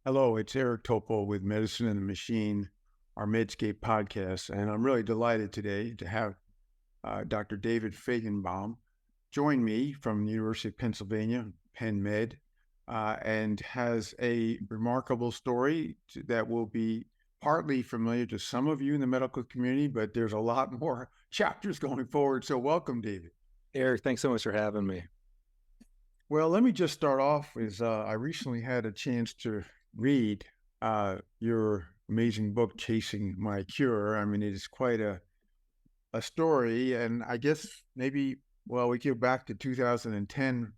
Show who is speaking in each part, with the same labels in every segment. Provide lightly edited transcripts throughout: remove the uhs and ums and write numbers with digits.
Speaker 1: Hello, it's Eric Topol with Medicine and the Machine, our Medscape podcast, and I'm really delighted today to have Dr. David Fajgenbaum join me from the University of Pennsylvania, Penn Med, and has a remarkable story that will be partly familiar to some of you in the medical community, but there's a lot more chapters going forward. So welcome, David.
Speaker 2: Eric, thanks so much for having me.
Speaker 1: Well, let me just start off with I recently had a chance to read your amazing book, Chasing My Cure. I mean, it is quite a story. And I guess maybe, well, we go back to 2010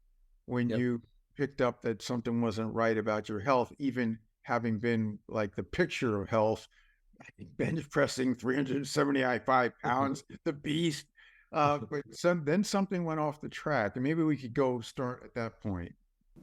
Speaker 1: when you picked up that something wasn't right about your health, even having been like the picture of health, bench pressing 375 pounds, the beast. But then something went off the track, and maybe we could go start at that point.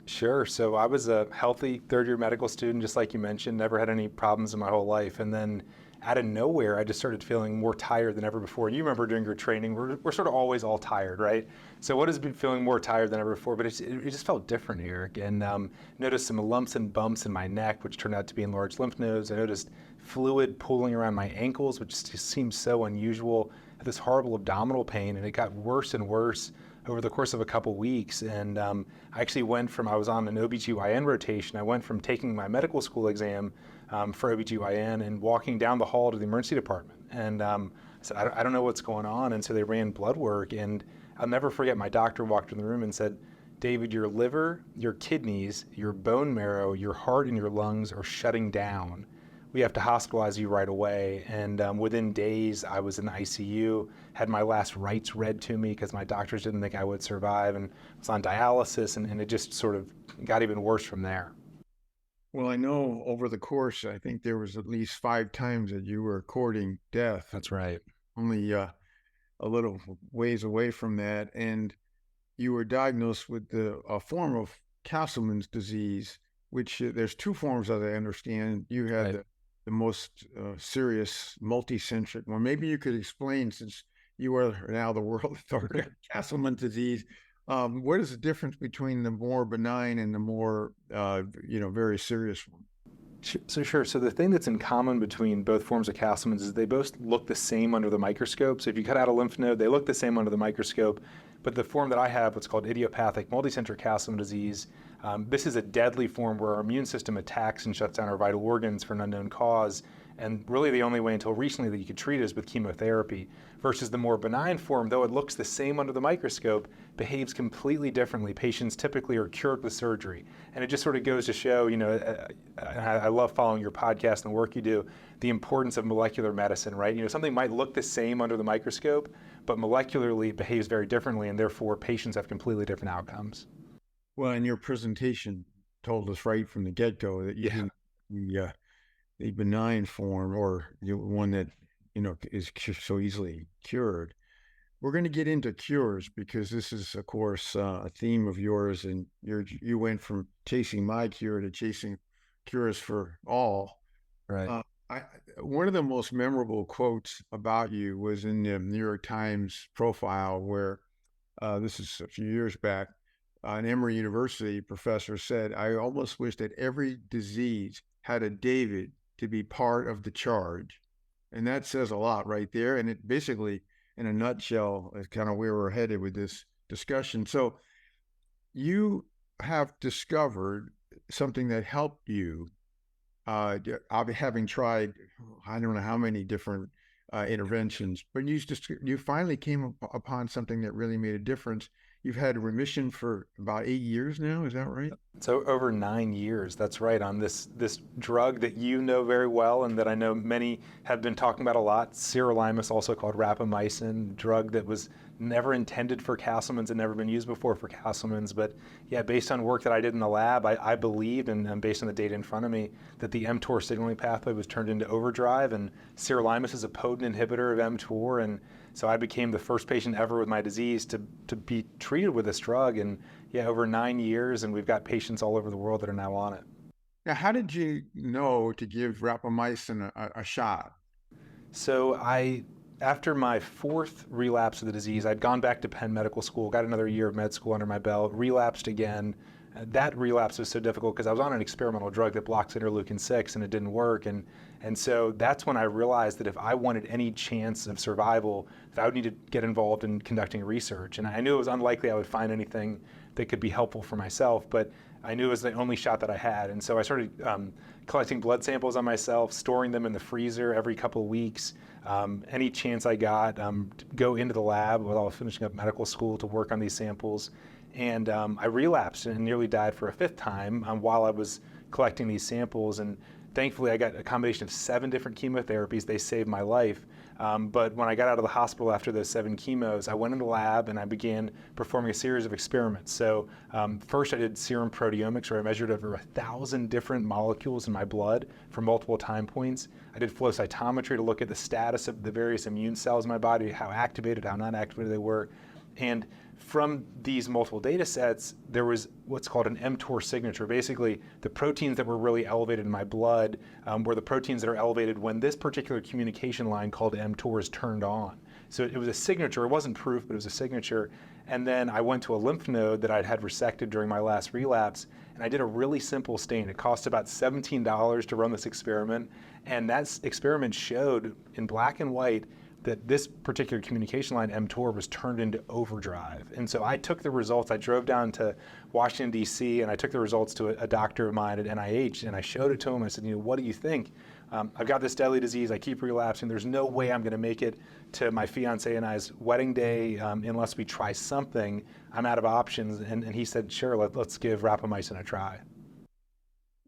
Speaker 2: Sure. So I was a healthy third-year medical student, just like you mentioned, never had any problems in my whole life. And then out of nowhere, I just started feeling more tired than ever before. You remember during your training, we're sort of always all tired, right? So what has been feeling more tired than ever before, but it just felt different, Eric. And noticed some lumps and bumps in my neck, which turned out to be enlarged lymph nodes. I noticed fluid pooling around my ankles, which just seemed so unusual. I had this horrible abdominal pain, and it got worse and worse over the course of a couple weeks. And I actually I was on an OBGYN rotation. I went from taking my medical school exam for OBGYN and walking down the hall to the emergency department. And I said, I don't know what's going on. And so they ran blood work. And I'll never forget, my doctor walked in the room and said, David, your liver, your kidneys, your bone marrow, your heart, and your lungs are shutting down. We have to hospitalize you right away. And within days, I was in the ICU, had my last rites read to me because my doctors didn't think I would survive, and was on dialysis, and it just sort of got even worse from there.
Speaker 1: Well, I know over the course, I think there was at least 5 times that you were courting death.
Speaker 2: That's right.
Speaker 1: Only a little ways away from that. And you were diagnosed with a form of Castleman's disease, which there's 2 forms, as I understand. You had
Speaker 2: Right.
Speaker 1: the most serious multi-centric one. Maybe you could explain, since you are now the world authority, Castleman disease. What is the difference between the more benign and the more, very serious one?
Speaker 2: Sure. So the thing that's in common between both forms of Castleman's is they both look the same under the microscope. So if you cut out a lymph node, they look the same under the microscope. But the form that I have, what's called idiopathic multicentric Castleman disease, this is a deadly form where our immune system attacks and shuts down our vital organs for an unknown cause. And really the only way until recently that you could treat it is with chemotherapy, versus the more benign form, though it looks the same under the microscope, behaves completely differently. Patients typically are cured with surgery. And it just sort of goes to show, I love following your podcast and the work you do, the importance of molecular medicine, right? Something might look the same under the microscope, but molecularly it behaves very differently, and therefore patients have completely different outcomes.
Speaker 1: Well, and your presentation told us right from the get-go that you think the benign form, or the one that is so easily cured. We're going to get into cures because this is, of course, a theme of yours, and you went from chasing my cure to chasing cures for all.
Speaker 2: Right.
Speaker 1: One of the most memorable quotes about you was in the New York Times profile, where this is a few years back. An Emory University professor said, "I almost wish that every disease had a David to be part of the charge." And that says a lot right there. And it basically, in a nutshell, is kind of where we're headed with this discussion. So you have discovered something that helped you, having tried, I don't know how many different interventions, but you finally came upon something that really made a difference. You've had remission for about 8 years now, is that right?
Speaker 2: So over 9 years, that's right, on this drug that you know very well and that I know many have been talking about a lot, Sirolimus, also called rapamycin, drug that was never intended for Castleman's and never been used before for Castleman's. But yeah, based on work that I did in the lab, I believed, and based on the data in front of me, that the mTOR signaling pathway was turned into overdrive, and Sirolimus is a potent inhibitor of mTOR, and so I became the first patient ever with my disease to be treated with this drug. And yeah, over 9 years, and we've got patients all over the world that are now on it.
Speaker 1: Now, how did you know to give rapamycin a shot?
Speaker 2: So after my 4th relapse of the disease, I'd gone back to Penn Medical School, got another year of med school under my belt, relapsed again, That relapse was so difficult because I was on an experimental drug that blocks interleukin-6 and it didn't work. And so that's when I realized that if I wanted any chance of survival, that I would need to get involved in conducting research. And I knew it was unlikely I would find anything that could be helpful for myself, but I knew it was the only shot that I had. And so I started collecting blood samples on myself, storing them in the freezer every couple of weeks. Any chance I got, to go into the lab while I was finishing up medical school to work on these samples. And I relapsed and nearly died for a fifth time while I was collecting these samples. And thankfully, I got a combination of 7 different chemotherapies. They saved my life. But when I got out of the hospital after those 7 chemos, I went in the lab and I began performing a series of experiments. So first I did serum proteomics, where I measured over 1,000 different molecules in my blood for multiple time points. I did flow cytometry to look at the status of the various immune cells in my body, how activated, how not activated they were. And from these multiple data sets, there was what's called an mTOR signature. Basically, the proteins that were really elevated in my blood were the proteins that are elevated when this particular communication line called mTOR is turned on. So it was a signature. It wasn't proof, but it was a signature. And then I went to a lymph node that I'd had resected during my last relapse, and I did a really simple stain. It cost about $17 to run this experiment, and that experiment showed in black and white that this particular communication line, mTOR, was turned into overdrive. And so I took the results, I drove down to Washington, D.C., and I took the results to a doctor of mine at NIH, and I showed it to him. I said, what do you think? I've got this deadly disease, I keep relapsing, there's no way I'm gonna make it to my fiance and I's wedding day unless we try something. I'm out of options. And he said, sure, let's give rapamycin a try.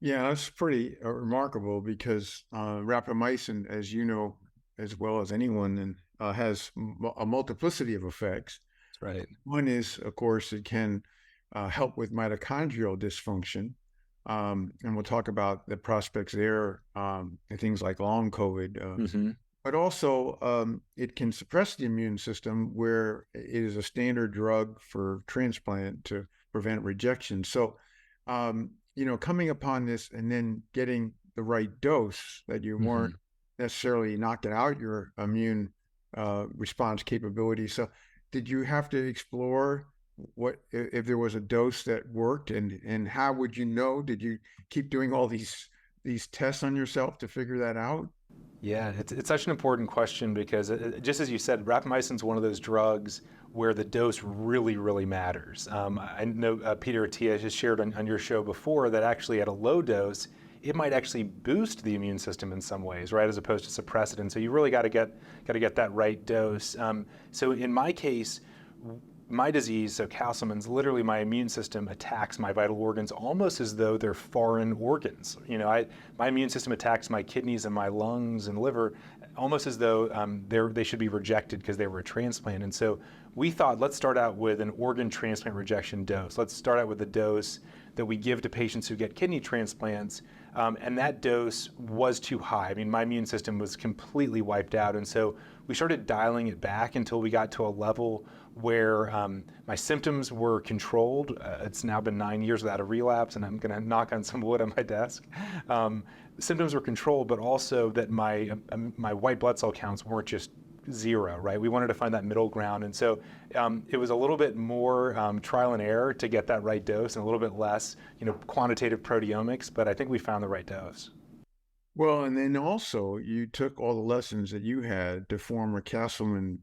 Speaker 1: Yeah, that's pretty remarkable because rapamycin, as you know, as well as anyone, and has a multiplicity of effects.
Speaker 2: That's right.
Speaker 1: One is, of course, it can help with mitochondrial dysfunction. And we'll talk about the prospects there, and things like long COVID. But also, it can suppress the immune system, where it is a standard drug for transplant to prevent rejection. So, coming upon this and then getting the right dose that you weren't necessarily knocking out your immune response capability. So did you have to explore what if there was a dose that worked, and how would you know? Did you keep doing all these tests on yourself to figure that out?
Speaker 2: Yeah, it's such an important question because just as you said, rapamycin is one of those drugs where the dose really, really matters. I know Peter Attia has shared on your show before that actually at a low dose, it might actually boost the immune system in some ways, right, as opposed to suppress it. And so you really got to get that right dose. So in my case, my disease, so Castleman's, literally my immune system attacks my vital organs almost as though they're foreign organs. My immune system attacks my kidneys and my lungs and liver almost as though they should be rejected because they were a transplant. And so we thought, let's start out with an organ transplant rejection dose. Let's start out with a dose that we give to patients who get kidney transplants. And that dose was too high. I mean, my immune system was completely wiped out. And so we started dialing it back until we got to a level where my symptoms were controlled. It's now been 9 years without a relapse, and I'm going to knock on some wood on my desk. Symptoms were controlled, but also that my white blood cell counts weren't just zero, right? We wanted to find that middle ground. And so it was a little bit more trial and error to get that right dose, and a little bit less, quantitative proteomics, but I think we found the right dose.
Speaker 1: Well, and then also you took all the lessons that you had to form a Castleman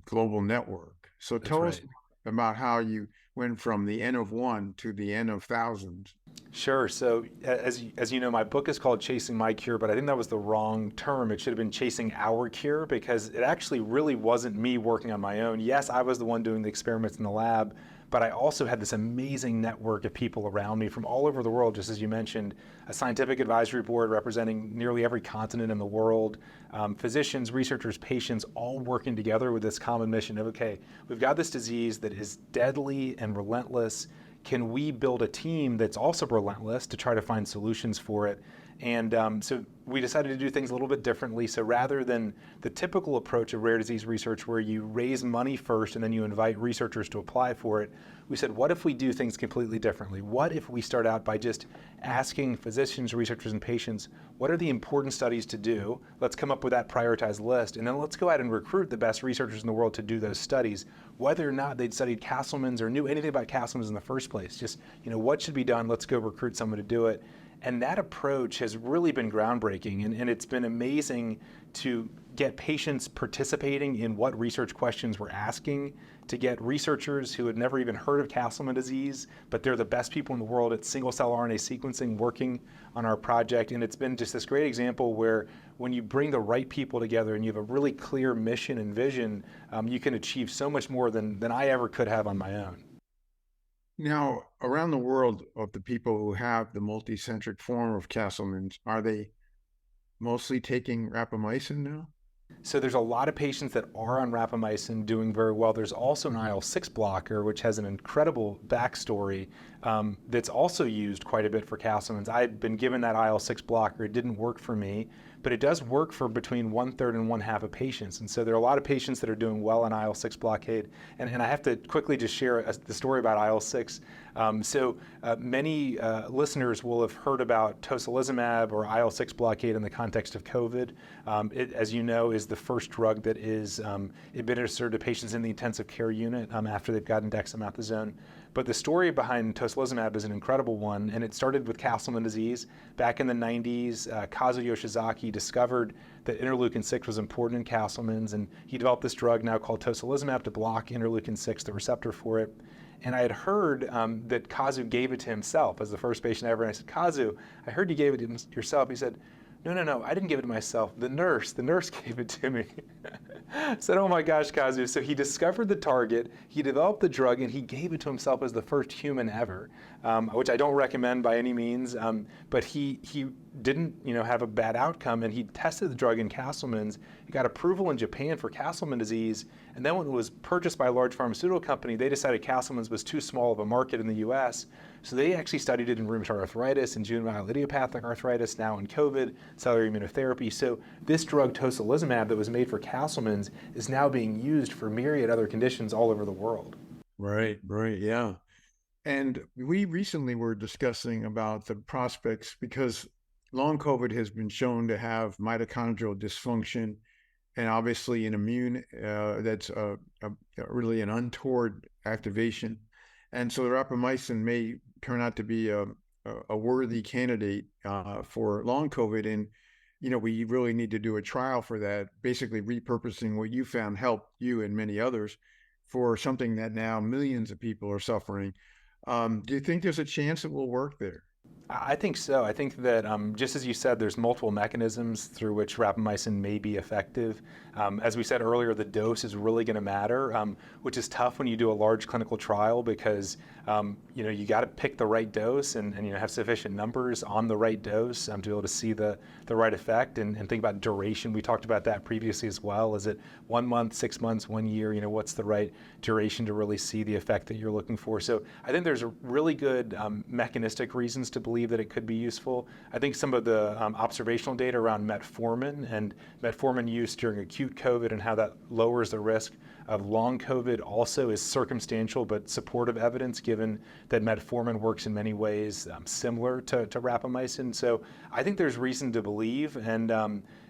Speaker 1: global network. So tell us about how you went from the N of one to the N of thousands.
Speaker 2: Sure. So as you know, my book is called Chasing My Cure, but I think that was the wrong term. It should have been Chasing Our Cure, because it actually really wasn't me working on my own. Yes, I was the one doing the experiments in the lab, but I also had this amazing network of people around me from all over the world, just as you mentioned, a scientific advisory board representing nearly every continent in the world, physicians, researchers, patients, all working together with this common mission of, okay, we've got this disease that is deadly and relentless. Can we build a team that's also relentless to try to find solutions for it? And so we decided to do things a little bit differently. So rather than the typical approach of rare disease research where you raise money first and then you invite researchers to apply for it, we said, what if we do things completely differently? What if we start out by just asking physicians, researchers, and patients, what are the important studies to do? Let's come up with that prioritized list, and then let's go out and recruit the best researchers in the world to do those studies, whether or not they'd studied Castleman's or knew anything about Castleman's in the first first place. Just, what should be done? Let's go recruit someone to do it. And that approach has really been groundbreaking, and it's been amazing to get patients participating in what research questions we're asking, to get researchers who had never even heard of Castleman disease, but they're the best people in the world at single-cell RNA sequencing working on our project. And it's been just this great example where when you bring the right people together and you have a really clear mission and vision, you can achieve so much more than I ever could have on my own.
Speaker 1: Now, around the world, of the people who have the multicentric form of Castleman's, are they mostly taking rapamycin now?
Speaker 2: So there's a lot of patients that are on rapamycin doing very well. There's also an IL-6 blocker, which has an incredible backstory that's also used quite a bit for Castleman's. I've been given that IL-6 blocker. It didn't work for me, but it does work for between 1/3 and 1/2 of patients. And so there are a lot of patients that are doing well on IL-6 blockade. And I have to quickly just share the story about IL-6. Many listeners will have heard about tocilizumab or IL-6 blockade in the context of COVID. It, as you know, is the first drug that is administered to patients in the intensive care unit after they've gotten dexamethasone. But the story behind tocilizumab is an incredible one, and it started with Castleman disease. Back in the 90s, Kazuo Yoshizaki discovered that interleukin-6 was important in Castleman's, and he developed this drug now called tocilizumab to block interleukin-6, the receptor for it. And I had heard that Kazu gave it to himself as the first patient ever. And I said, Kazu, I heard you gave it to yourself. He said, no, I didn't give it to myself. The nurse gave it to me. I said, oh my gosh, Kazu. So he discovered the target, he developed the drug, and he gave it to himself as the first human ever, which I don't recommend by any means. But he didn't have a bad outcome, and he tested the drug in Castleman's. He got approval in Japan for Castleman disease, and then when it was purchased by a large pharmaceutical company, they decided Castleman's was too small of a market in the US, so they actually studied it in rheumatoid arthritis and juvenile idiopathic arthritis, now in COVID, cellular immunotherapy. So this drug, tocilizumab, that was made for Castleman's is now being used for myriad other conditions all over the world.
Speaker 1: Right, yeah. And we recently were discussing about the prospects, because long COVID has been shown to have mitochondrial dysfunction and obviously an immune that's really an untoward activation. And so the rapamycin may turn out to be a worthy candidate for long COVID. And, we really need to do a trial for that, basically repurposing what you found helped you and many others for something that now millions of people are suffering. Do you think there's a chance it will work there?
Speaker 2: I think so. I think that just as you said, there's multiple mechanisms through which rapamycin may be effective. As we said earlier, the dose is really going to matter, which is tough when you do a large clinical trial because you got to pick the right dose and have sufficient numbers on the right dose to be able to see the right effect and think about duration. We talked about that previously as well. Is it 1 month, 6 months, 1 year? What's the right duration to really see the effect that you're looking for? So I think there's a really good mechanistic reasons to believe that it could be useful. I think some of the observational data around metformin and metformin use during acute COVID and how that lowers the risk of long COVID also is circumstantial but supportive evidence, given that metformin works in many ways similar to rapamycin. So I think there's reason to believe, and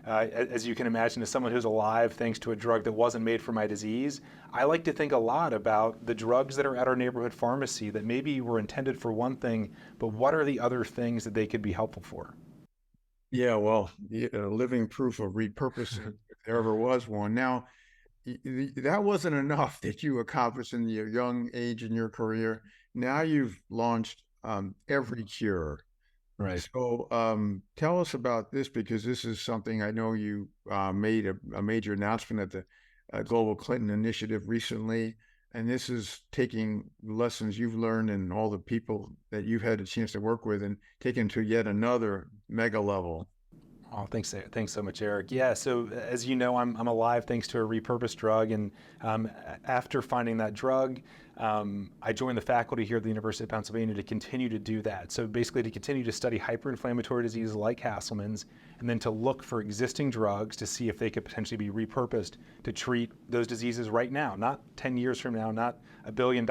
Speaker 2: as you can imagine, as someone who's alive thanks to a drug that wasn't made for my disease, I like to think a lot about the drugs that are at our neighborhood pharmacy that maybe were intended for one thing, but what are the other things that they could be helpful for?
Speaker 1: Yeah, well, living proof of repurposing, if there ever was one. Now, that wasn't enough that you accomplished in your young age in your career. Now you've launched Every Cure.
Speaker 2: Right.
Speaker 1: So tell us about this, because this is something I know you made a major announcement at the Global Clinton Initiative recently. And this is taking lessons you've learned and all the people that you've had a chance to work with and taking to yet another mega level.
Speaker 2: Oh, thanks so much, Eric. Yeah, so as you know, I'm alive thanks to a repurposed drug, and after finding that drug, I joined the faculty here at the University of Pennsylvania to continue to do that. So basically to continue to study hyperinflammatory diseases like Castleman's, and then to look for existing drugs to see if they could potentially be repurposed to treat those diseases right now, not 10 years from now, not $1 billion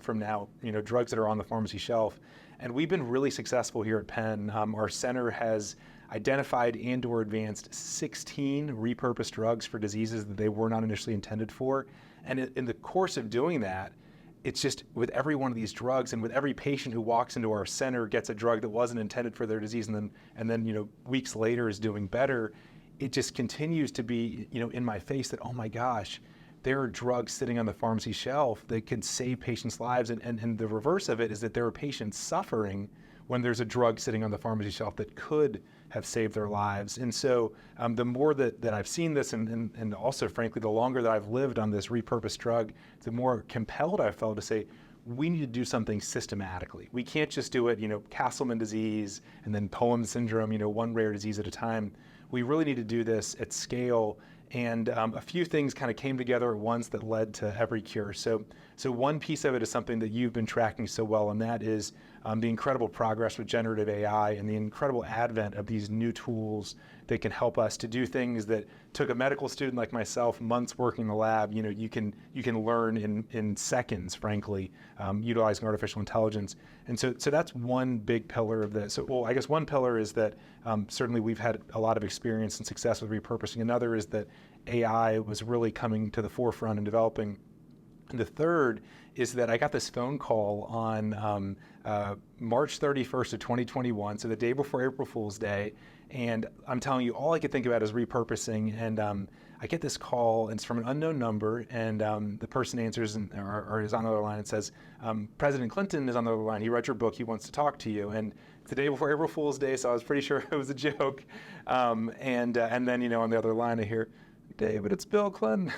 Speaker 2: from now, drugs that are on the pharmacy shelf. And we've been really successful here at Penn. Our center has identified and or advanced 16 repurposed drugs for diseases that they were not initially intended for. And in the course of doing that, it's just with every one of these drugs and with every patient who walks into our center gets a drug that wasn't intended for their disease and then weeks later is doing better, it just continues to be in my face that, oh my gosh, there are drugs sitting on the pharmacy shelf that could save patients' lives, and the reverse of it is that there are patients suffering when there's a drug sitting on the pharmacy shelf that could have saved their lives. And so the more that I've seen this, and also, frankly, the longer that I've lived on this repurposed drug, the more compelled I felt to say, we need to do something systematically. We can't just do it, Castleman disease and then Poem syndrome, one rare disease at a time. We really need to do this at scale. And a few things kind of came together at once that led to every cure. So one piece of it is something that you've been tracking so well, and that is the incredible progress with generative AI and the incredible advent of these new tools that can help us to do things that took a medical student like myself months working in the lab. You can learn in seconds, frankly, utilizing artificial intelligence. And so that's one big pillar of this. So, well, I guess one pillar is that certainly we've had a lot of experience and success with repurposing. Another is that AI was really coming to the forefront and developing. And the third is that I got this phone call on March 31st of 2021, so the day before April Fool's Day, and I'm telling you, all I could think about is repurposing, and I get this call, and it's from an unknown number, and the person answers or is on the other line and says, President Clinton is on the other line. He read your book. He wants to talk to you. And it's the day before April Fool's Day, so I was pretty sure it was a joke. And then, on the other line, I hear, David, it's Bill Clinton.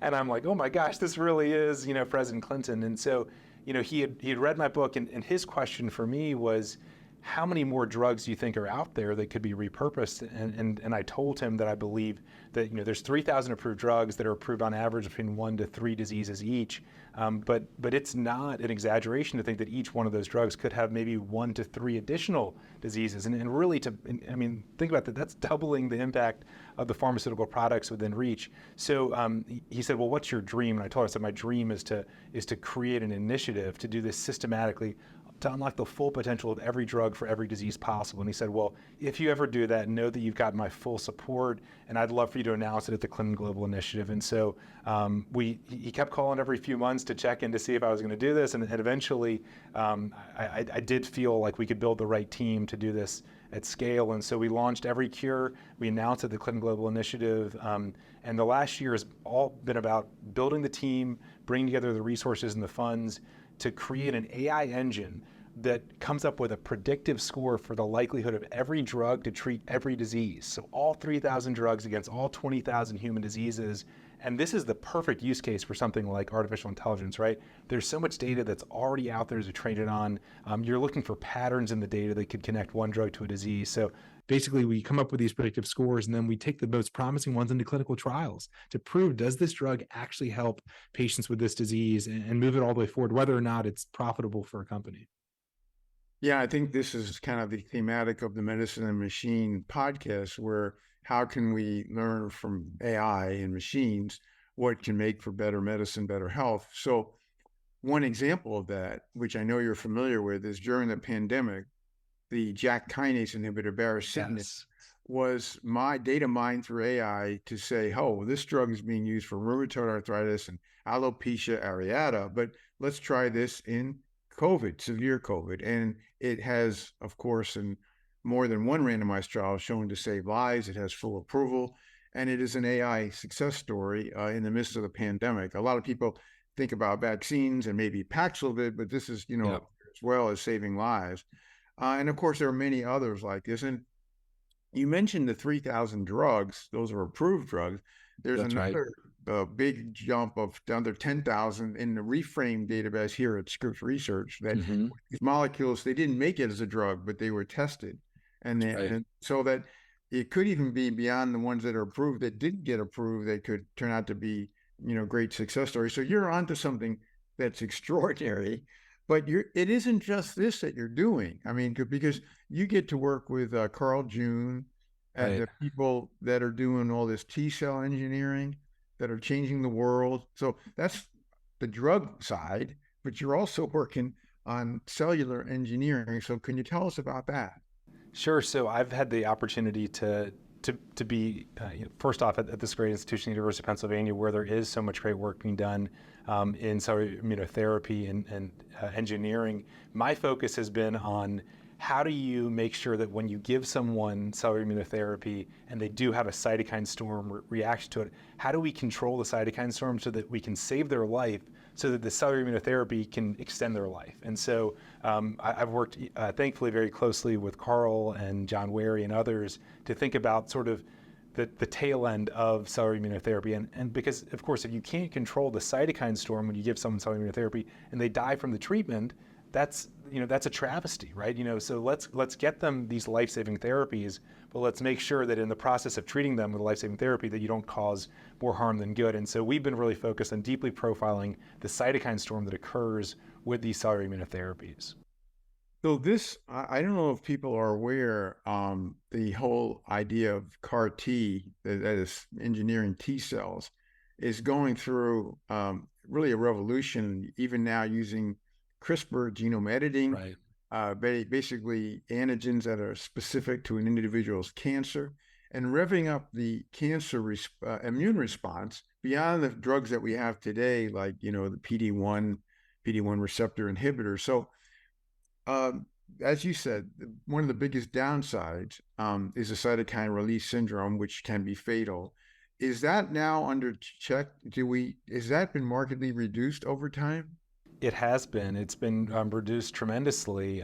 Speaker 2: And I'm like, oh my gosh, this really is, President Clinton. And so, he had read my book, and his question for me was, how many more drugs do you think are out there that could be repurposed? And I told him that I believe that there's 3,000 approved drugs that are approved on average between 1 to 3 diseases each. But it's not an exaggeration to think that each one of those drugs could have maybe 1 to 3 additional diseases. And really, think about that. That's doubling the impact of the pharmaceutical products within reach. So he said, well, what's your dream? And I told him, I said, my dream is to create an initiative to do this systematically, to unlock the full potential of every drug for every disease possible. And he said, well, if you ever do that, know that you've got my full support, and I'd love for you to announce it at the Clinton Global Initiative. And so he kept calling every few months to check in to see if I was going to do this, and eventually I did feel like we could build the right team to do this at scale. And so we launched Every Cure. We announced at the Clinton Global Initiative. And the last year has all been about building the team, bringing together the resources and the funds to create an AI engine that comes up with a predictive score for the likelihood of every drug to treat every disease. So all 3,000 drugs against all 20,000 human diseases. And this is the perfect use case for something like artificial intelligence, right? There's so much data that's already out there to train it on. You're looking for patterns in the data that could connect one drug to a disease. So basically, we come up with these predictive scores, and then we take the most promising ones into clinical trials to prove, does this drug actually help patients with this disease, and move it all the way forward, whether or not it's profitable for a company.
Speaker 1: Yeah, I think this is kind of the thematic of the Medicine and Machine podcast, where how can we learn from AI and machines what can make for better medicine, better health? So one example of that, which I know you're familiar with, is during the pandemic, the JAK kinase inhibitor baricitinib
Speaker 2: Yes.
Speaker 1: was my data mined through AI to say, oh, this drug is being used for rheumatoid arthritis and alopecia areata, but let's try this in COVID, severe COVID. And it has, of course, in more than one randomized trial shown to save lives. It has full approval, and it is an AI success story in the midst of the pandemic. A lot of people think about vaccines and maybe Paxlovid, but this is,
Speaker 2: Yeah.
Speaker 1: as well as saving lives. And of course, there are many others like this. And you mentioned the 3,000 drugs; those are approved drugs. There's
Speaker 2: That's right.
Speaker 1: another big jump of under 10,000 in the Reframe database here at Scripps Research. That
Speaker 2: Mm-hmm.
Speaker 1: these molecules, they didn't make it as a drug, but they were tested,
Speaker 2: Right.
Speaker 1: and so that it could even be beyond the ones that are approved that didn't get approved. They could turn out to be, great success stories. So you're onto something that's extraordinary. But it isn't just this that you're doing. I mean, because you get to work with Carl June and
Speaker 2: Right.
Speaker 1: the people that are doing all this T-cell engineering that are changing the world. So that's the drug side, but you're also working on cellular engineering. So can you tell us about that?
Speaker 2: Sure. So I've had the opportunity to to be first off at this great institution, University of Pennsylvania, where there is so much great work being done in cellular immunotherapy and engineering. My focus has been on how do you make sure that when you give someone cellular immunotherapy and they do have a cytokine storm reaction to it, how do we control the cytokine storm so that we can save their life, so that the cellular immunotherapy can extend their life? And so I've worked, thankfully, very closely with Carl and John Wary and others to think about sort of the tail end of cellular immunotherapy. And because, of course, if you can't control the cytokine storm when you give someone cellular immunotherapy and they die from the treatment, that's a travesty, right? So let's get them these life-saving therapies, but let's make sure that in the process of treating them with life-saving therapy that you don't cause more harm than good. And so we've been really focused on deeply profiling the cytokine storm that occurs with these cellular immunotherapies.
Speaker 1: So this, I don't know if people are aware, the whole idea of CAR T, that is engineering T cells, is going through really a revolution, even now using CRISPR genome editing,
Speaker 2: Right.
Speaker 1: basically antigens that are specific to an individual's cancer, and revving up the cancer immune response beyond the drugs that we have today, like, the PD1 receptor inhibitor. So, as you said, one of the biggest downsides is a cytokine release syndrome, which can be fatal. Is that now under check? Has that been markedly reduced over time?
Speaker 2: It has been. It's been reduced tremendously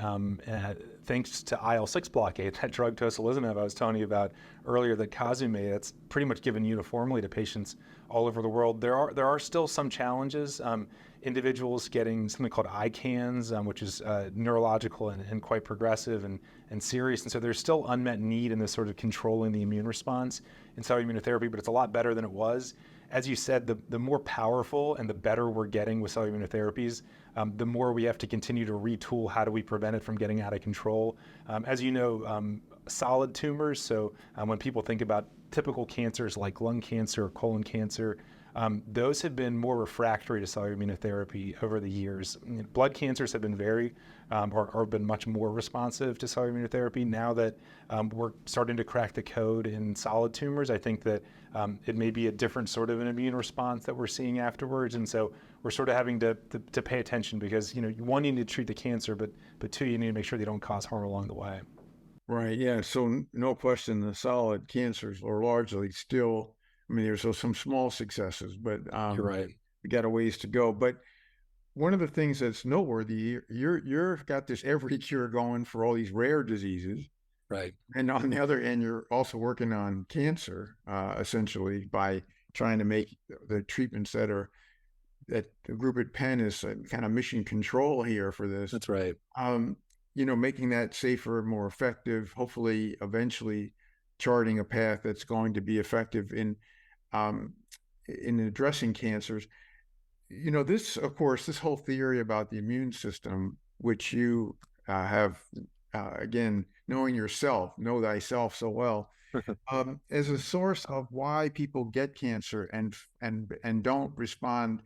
Speaker 2: thanks to IL-6 blockade, that drug tocilizumab I was telling you about earlier that Kazu made. It's pretty much given uniformly to patients all over the world. There are still some challenges. Individuals getting something called ICANS, which is neurological and quite progressive and serious. And so there's still unmet need in this sort of controlling the immune response in cellular immunotherapy, but it's a lot better than it was. As you said, the more powerful and the better we're getting with cellular immunotherapies, the more we have to continue to retool how do we prevent it from getting out of control. As you know, solid tumors, so when people think about typical cancers like lung cancer or colon cancer, those have been more refractory to cellular immunotherapy over the years. Blood cancers have been or been much more responsive to cellular immunotherapy. Now that we're starting to crack the code in solid tumors, I think that it may be a different sort of an immune response that we're seeing afterwards. And so we're sort of having to pay attention because, one, you need to treat the cancer, but two, you need to make sure they don't cause harm along the way.
Speaker 1: Right. Yeah. So no question, the solid cancers are largely still. I mean, there's some small successes, but
Speaker 2: You're right.
Speaker 1: we got a ways to go. But one of the things that's noteworthy, you've got this every cure going for all these rare diseases,
Speaker 2: Right.
Speaker 1: and on the other end, you're also working on cancer, essentially by trying to make the treatments that the group at Penn is kind of mission control here for this.
Speaker 2: That's right.
Speaker 1: Making that safer, more effective, hopefully eventually charting a path that's going to be effective in addressing cancers. This, of course, this whole theory about the immune system, which you have, again, knowing yourself, know thyself so well, as a source of why people get cancer and don't respond.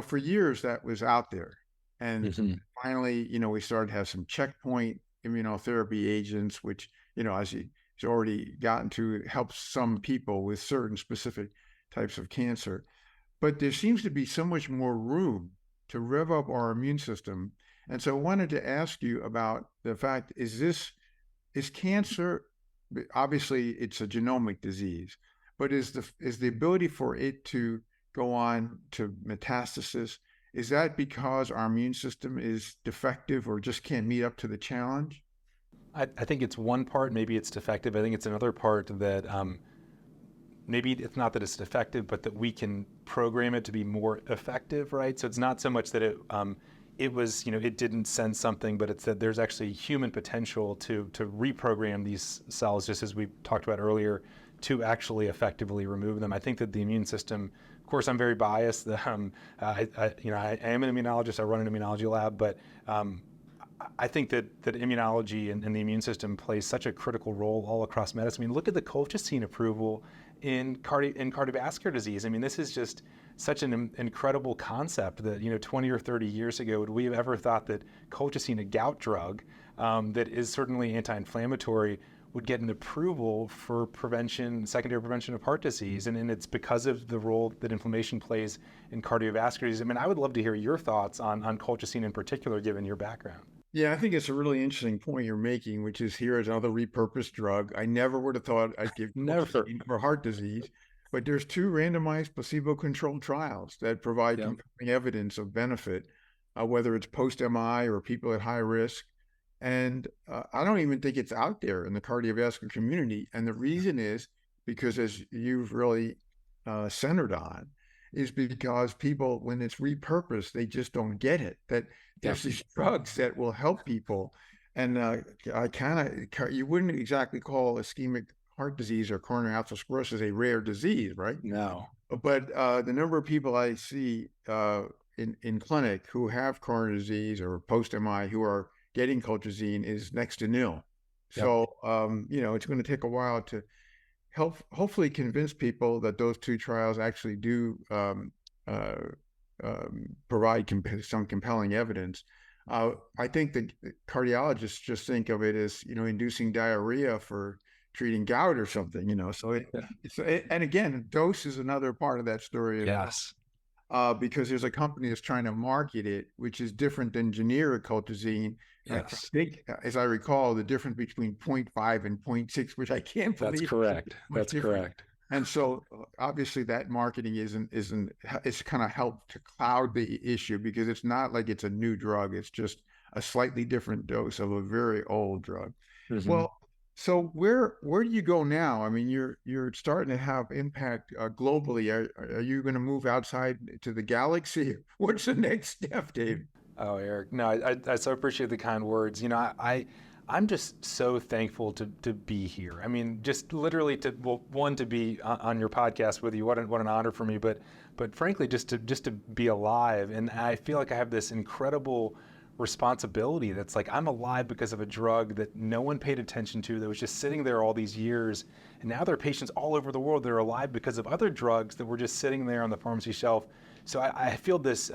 Speaker 1: For years that was out there. And finally, we started to have some checkpoint immunotherapy agents, which, as he's already gotten to, help some people with certain specific types of cancer. But there seems to be so much more room to rev up our immune system. And so I wanted to ask you about the fact, is cancer, obviously it's a genomic disease, but is the ability for it to go on to metastasis, is that because our immune system is defective or just can't meet up to the challenge?
Speaker 2: I think it's one part, maybe it's defective. I think it's another part that maybe it's not that it's defective, but that we can program it to be more effective, right? So it's not so much that it was, it didn't sense something, but it's that there's actually human potential to reprogram these cells, just as we talked about earlier, to actually effectively remove them. I think that the immune system, of course, I'm very biased. I am an immunologist. I run an immunology lab, but I think that immunology and the immune system plays such a critical role all across medicine. I mean, look at the colchicine approval in cardiovascular disease. I mean, this is just such an incredible concept that, 20 or 30 years ago, would we have ever thought that colchicine, a gout drug that is certainly anti-inflammatory, would get an approval for prevention, secondary prevention of heart disease. And it's because of the role that inflammation plays in cardiovascular disease. I mean, I would love to hear your thoughts on colchicine in particular, given your background.
Speaker 1: Yeah, I think it's a really interesting point you're making, which is here is another repurposed drug. I never would have thought I'd give
Speaker 2: Never.
Speaker 1: colchicine for heart disease, but there's two randomized placebo-controlled trials that provide
Speaker 2: Yeah.
Speaker 1: compelling evidence of benefit, whether it's post-MI or people at high risk. And I don't even think it's out there in the cardiovascular community. And the reason is because, as you've really centered on, is because people, when it's repurposed, they just don't get it. That there's these drugs that will help people. And you wouldn't exactly call ischemic heart disease or coronary atherosclerosis a rare disease, right?
Speaker 2: No.
Speaker 1: But the number of people I see in clinic who have coronary disease or post-MI who are getting colchicine is next to nil.
Speaker 2: Yep.
Speaker 1: So, it's going to take a while to hopefully convince people that those two trials actually do provide some compelling evidence. I think the cardiologists just think of it as, inducing diarrhea for treating gout or something, So and again, dose is another part of that story.
Speaker 2: Yes.
Speaker 1: Because there's a company that's trying to market it, which is different than generic colchicine.
Speaker 2: Yes.
Speaker 1: I think, as I recall, the difference between 0.5 and 0.6, which I can't believe.
Speaker 2: That's correct. That's correct.
Speaker 1: And so obviously that marketing it's kind of helped to cloud the issue because it's not like it's a new drug. It's just a slightly different dose of a very old drug. Mm-hmm. Well, so where do you go now? I mean, you're starting to have impact globally. Are you going to move outside to the galaxy? What's the next step, Dave?
Speaker 2: Oh, Eric, no, I so appreciate the kind words. I'm just so thankful to be here. I mean, just literally to be on your podcast with you. What an honor for me. But frankly, just to be alive. And I feel like I have this incredible responsibility that's like I'm alive because of a drug that no one paid attention to, that was just sitting there all these years. And now there are patients all over the world that are alive because of other drugs that were just sitting there on the pharmacy shelf. So I feel this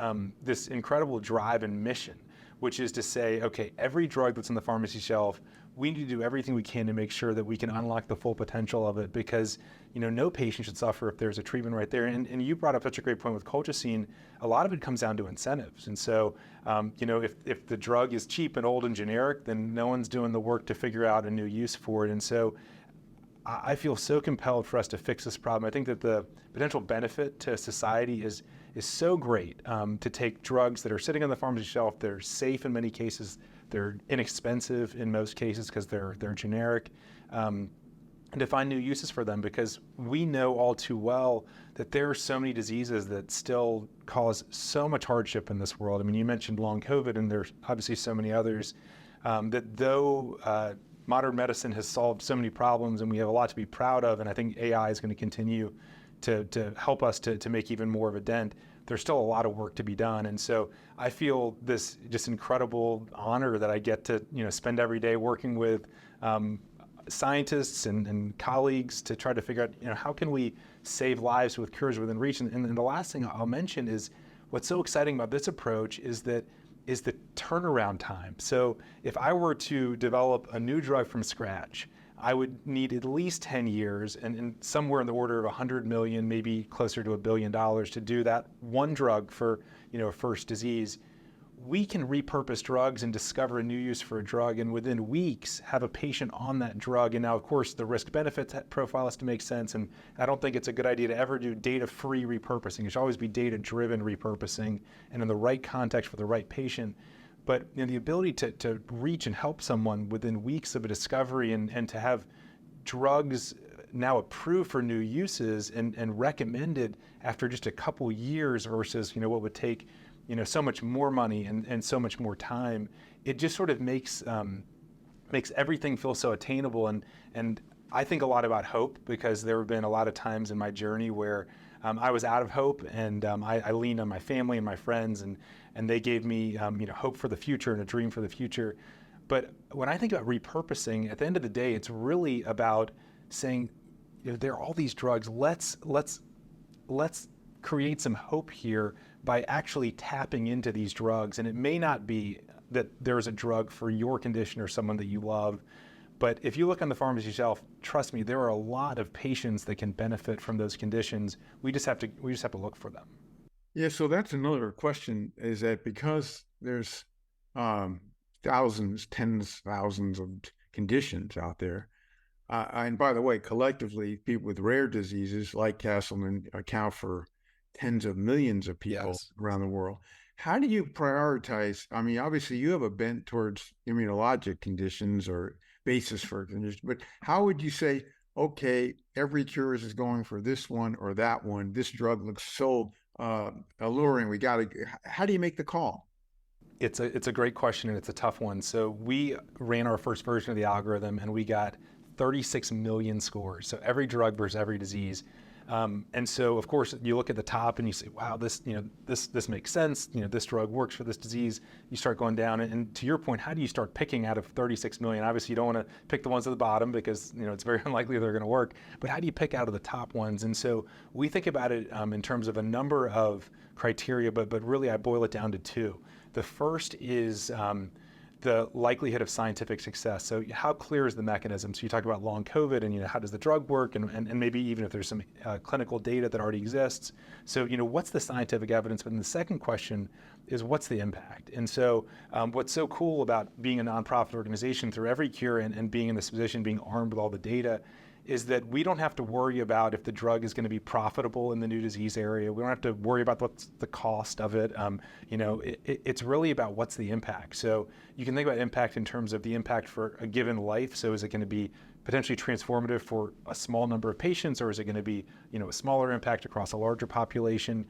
Speaker 2: incredible drive and mission, which is to say, okay, every drug that's on the pharmacy shelf, we need to do everything we can to make sure that we can unlock the full potential of it, because no patient should suffer if there's a treatment right there. And you brought up such a great point with colchicine. A lot of it comes down to incentives. And so, if the drug is cheap and old and generic, then no one's doing the work to figure out a new use for it. And so I feel so compelled for us to fix this problem. I think that the potential benefit to society is so great, to take drugs that are sitting on the pharmacy shelf. They're safe in many cases. They're inexpensive in most cases because they're generic, and to find new uses for them, because we know all too well that there are so many diseases that still cause so much hardship in this world. I mean, you mentioned long COVID, and there's obviously so many others, that though modern medicine has solved so many problems and we have a lot to be proud of, and I think AI is going to continue to help us to make even more of a dent, there's still a lot of work to be done. And so I feel this just incredible honor that I get to spend every day working with scientists and colleagues to try to figure out how can we save lives with cures within reach. And the last thing I'll mention is what's so exciting about this approach is the turnaround time. So if I were to develop a new drug from scratch, I would need at least 10 years and somewhere in the order of 100 million, maybe closer to $1 billion to do that one drug for a first disease. We can repurpose drugs and discover a new use for a drug, and within weeks have a patient on that drug. And now, of course, the risk-benefit profile has to make sense, and I don't think it's a good idea to ever do data-free repurposing. It should always be data-driven repurposing and in the right context for the right patient. But the ability to reach and help someone within weeks of a discovery and to have drugs now approved for new uses and recommended after just a couple years versus what would take so much more money and so much more time, it just sort of makes everything feel so attainable. And I think a lot about hope, because there have been a lot of times in my journey where I was out of hope, and I leaned on my family and my friends, and they gave me hope for the future and a dream for the future. But when I think about repurposing, at the end of the day, it's really about saying, there are all these drugs. Let's create some hope here by actually tapping into these drugs. And it may not be that there's a drug for your condition or someone that you love, But if you look on the pharmacy shelf, trust me, there are a lot of patients that can benefit from those conditions. We just have to look for them.
Speaker 1: Yeah, so that's another question, is that because there's um, thousands, tens, thousands of conditions out there. And by the way, collectively, people with rare diseases like Castleman account for tens of millions of people
Speaker 2: Yes.
Speaker 1: around the world. How do you prioritize? I mean, obviously, you have a bent towards immunologic conditions or basis for conditions, but how would you say, okay, every cure is going for this one or that one? This drug looks so alluring. We got to. How do you make the call?
Speaker 2: It's a great question, and it's a tough one. So we ran our first version of the algorithm and we got 36 million scores. So every drug versus every disease. And so of course you look at the top and you say, wow, this makes sense. This drug works for this disease. You start going down, and to your point, how do you start picking out of 36 million? Obviously you don't want to pick the ones at the bottom because it's very unlikely they're going to work. But how do you pick out of the top ones? And so we think about it in terms of a number of criteria, but really I boil it down to two. The first is the likelihood of scientific success. So how clear is the mechanism? So you talk about long COVID and how does the drug work, and maybe even if there's some clinical data that already exists. So what's the scientific evidence? But then the second question is what's the impact? And so what's so cool about being a nonprofit organization through every cure and being in this position, being armed with all the data, is that we don't have to worry about if the drug is going to be profitable in the new disease area. We don't have to worry about what's the cost of it. It's really about what's the impact. So you can think about impact in terms of the impact for a given life. So is it going to be potentially transformative for a small number of patients, or is it going to be a smaller impact across a larger population?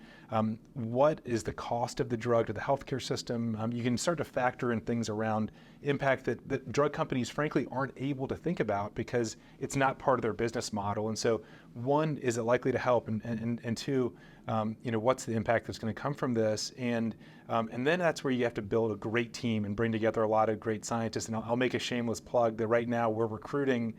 Speaker 2: What is the cost of the drug to the healthcare system? You can start to factor in things around impact that drug companies frankly aren't able to think about because it's not part of their business model. And so one, is it likely to help? And two, what's the impact that's going to come from this? And then that's where you have to build a great team and bring together a lot of great scientists. And I'll make a shameless plug that right now we're recruiting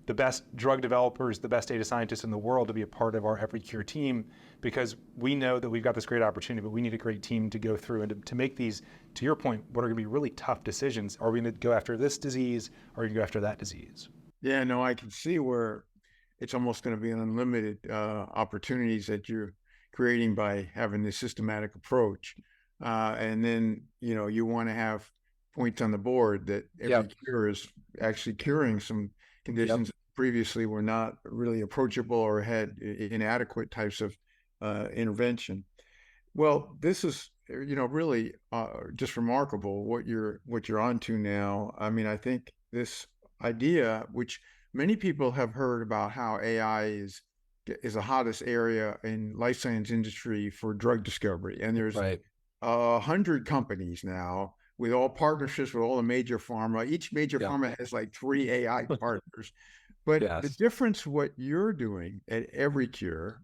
Speaker 2: the best drug developers, the best data scientists in the world to be a part of our Every Cure team, because we know that we've got this great opportunity, but we need a great team to go through and to make these, to your point, what are going to be really tough decisions. Are we going to go after this disease, or are we going to go after that disease?
Speaker 1: Yeah, no, I can see where it's almost going to be an unlimited opportunities that you're creating by having this systematic approach. And then, you want to have points on the board that every
Speaker 2: Yep.
Speaker 1: cure is actually curing some
Speaker 2: Yep.
Speaker 1: conditions that previously were not really approachable or had inadequate types of intervention. Well, this is, really just remarkable what you're onto now. I mean, I think this idea, which many people have heard about, how AI is the hottest area in life science industry for drug discovery, and there's
Speaker 2: Right.
Speaker 1: 100 companies now with all partnerships with all the major pharma. Each major
Speaker 2: Yeah.
Speaker 1: pharma has like 3 AI partners. But the
Speaker 2: Yes.
Speaker 1: difference, what you're doing at Every Cure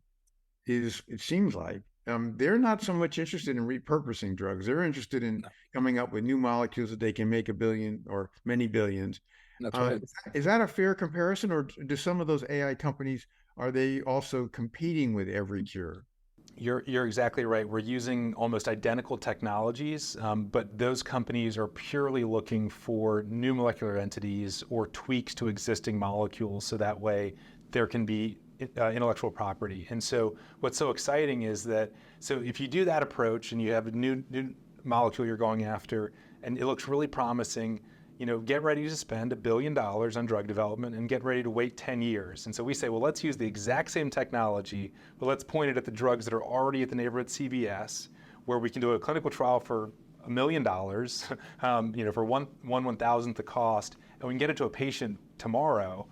Speaker 1: is, it seems like, they're not so much interested in repurposing drugs. They're interested in
Speaker 2: No,
Speaker 1: coming up with new molecules that they can make a billion or many billions.
Speaker 2: that's
Speaker 1: Uh,
Speaker 2: right.
Speaker 1: is that a fair comparison, or do some of those AI companies, are they also competing with Every Cure?
Speaker 2: You're exactly right. We're using almost identical technologies, but those companies are purely looking for new molecular entities or tweaks to existing molecules, so that way there can be intellectual property. And so what's so exciting is that, so if you do that approach and you have a new molecule you're going after and it looks really promising, get ready to spend $1 billion on drug development and get ready to wait 10 years. And so we say, well, let's use the exact same technology, but let's point it at the drugs that are already at the neighborhood CVS, where we can do a clinical trial for $1 million, for one thousandth the cost, and we can get it to a patient tomorrow.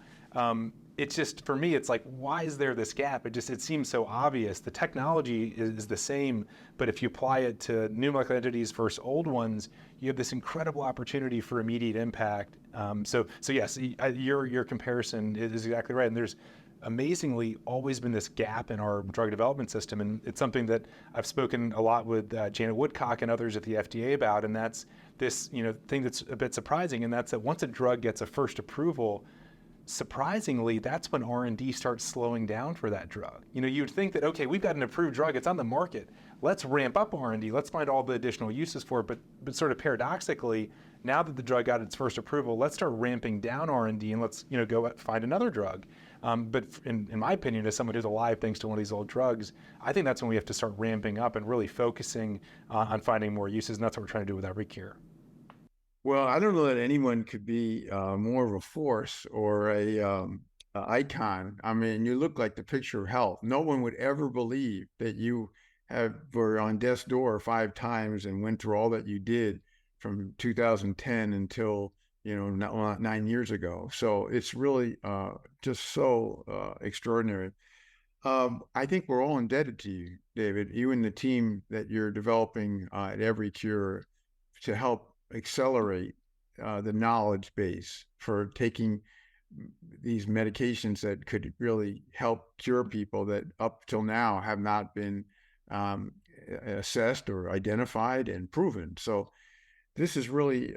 Speaker 2: It's just, for me, it's like, why is there this gap? It seems so obvious. The technology is the same, but if you apply it to new molecular entities versus old ones, you have this incredible opportunity for immediate impact. So yes, your comparison is exactly right. And there's amazingly always been this gap in our drug development system, and it's something that I've spoken a lot with Janet Woodcock and others at the FDA about, and that's this thing that's a bit surprising, and that's that once a drug gets a first approval, surprisingly, that's when R&D starts slowing down for that drug. You'd think that, okay, we've got an approved drug, it's on the market, let's ramp up R&D, let's find all the additional uses for it, but sort of paradoxically, Now that the drug got its first approval, let's start ramping down R&D and let's go find another drug. But in my opinion, as someone who's alive thanks to one of these old drugs, I think that's when we have to start ramping up and really focusing on finding more uses, and that's what we're trying to do with every cure.
Speaker 1: Well, I don't know that anyone could be more of a force or a icon. I mean, you look like the picture of health. No one would ever believe that you were on death's door 5 times and went through all that you did from 2010 until 9 years ago. So it's really just so extraordinary. I think we're all indebted to you, David, you and the team that you're developing at Every Cure to help accelerate the knowledge base for taking these medications that could really help cure people that up till now have not been assessed or identified and proven. So this is really,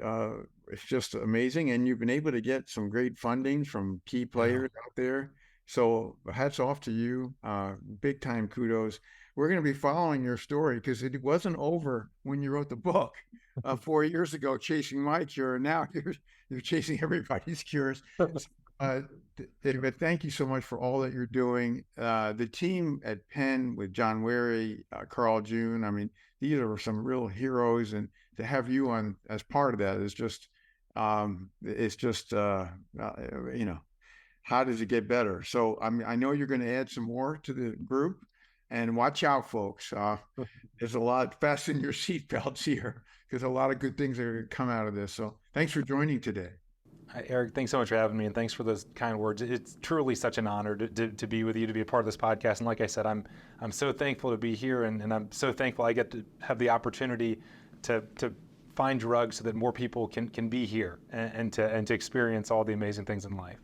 Speaker 1: it's just amazing. And you've been able to get some great funding from key players out there. So hats off to you. Big time kudos. We're going to be following your story because it wasn't over when you wrote the book 4 years ago, chasing my cure. And now you're chasing everybody's cures. David, thank you so much for all that you're doing. The team at Penn with John Wary, Carl June, I mean, these are some real heroes, and to have you on as part of that is just, how does it get better? So I know you're going to add some more to the group, and watch out, folks. There's a lot, fasten your seatbelts here, because a lot of good things are going to come out of this. So thanks for joining today.
Speaker 2: Eric, thanks so much for having me, and thanks for those kind words. It's truly such an honor to be with you, to be a part of this podcast. And like I said, I'm so thankful to be here, and I'm so thankful I get to have the opportunity to find drugs so that more people can be here and to experience all the amazing things in life.